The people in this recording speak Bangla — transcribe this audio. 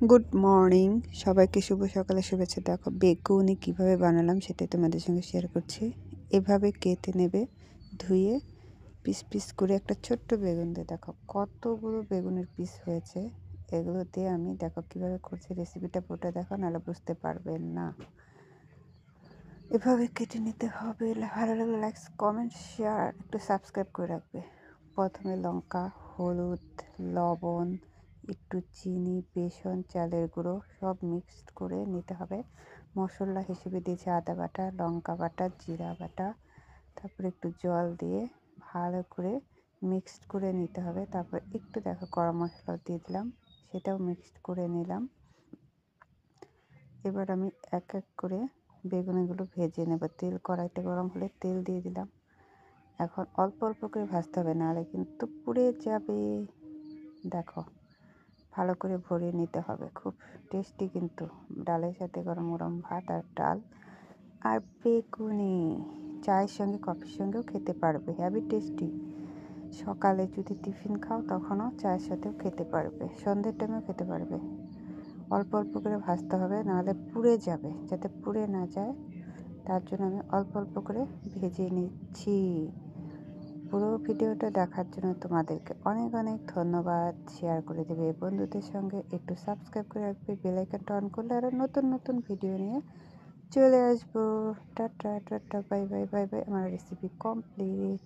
গুড মর্নিং সবাইকে শুভ সকালে শুভেচ্ছা। দেখো বেগুনি কিভাবে বানালাম সেটাই তোমাদের সঙ্গে শেয়ার করছি। এভাবে কেটে নেবে, ধুয়ে পিস পিস করে একটা ছোট্ট বেগুন দিয়ে দেখো কতগুলো বেগুনের পিস হয়েছে। এগুলো দিয়ে আমি দেখো কিভাবে করছি, রেসিপিটা পুরোটা দেখো, নাহলে বুঝতে পারবেন না। এভাবে কেটে নিতে হবে। ভালো লাগলে লাইক কমেন্ট শেয়ার একটু সাবস্ক্রাইব করে রাখবে। প্রথমে লঙ্কা, হলুদ, লবণ, একটু চিনি, বেসন, চালের গুঁড়ো সব মিক্সড করে নিতে হবে। মশলা হিসেবে দিয়েছি আদা বাটা, লঙ্কা বাটা, জিরা বাটা, তারপরে একটু জল দিয়ে ভালো করে মিক্সড করে নিতে হবে। তারপর একটু দেখো গরম মশলা দিয়ে দিলাম, সেটাও মিক্সড করে নিলাম। এবার আমি এক এক করে বেগুনিগুলো ভেজে নেব। তেল কড়াইতে গরম হলে তেল দিয়ে দিলাম। এখন অল্প অল্প করে ভাজতে হবে, নাহলে কিন্তু পুড়ে যাবে। দেখো ভালো করে ভরিয়ে নিতে হবে। খুব টেস্টি কিন্তু, ডালের সাথে গরম গরম ভাত আর ডাল আর বেগুনি চায়ের সঙ্গে কফির সঙ্গেও খেতে পারবে, হেভি টেস্টি। সকালে যদি টিফিন খাও তখনও চায়ের সাথেও খেতে পারবে, সন্ধ্যের টাইমেও খেতে পারবে। অল্প অল্প করে ভাজতে হবে, নাহলে পুড়ে যাবে। যাতে পুড়ে না যায় তার জন্য আমি অল্প অল্প করে ভেজে নিচ্ছি। পুরো ভিডিওটা দেখার জন্য তোমাদেরকে অনেক অনেক ধন্যবাদ। শেয়ার করে দেবে বন্ধুদের সঙ্গে, একটু সাবস্ক্রাইব করে রাখবে। বেল আইকনটা অন করলে আরও নতুন নতুন ভিডিও নিয়ে চলে আসবো। Tata tata, bye bye bye bye. আমার রেসিপি কমপ্লিট।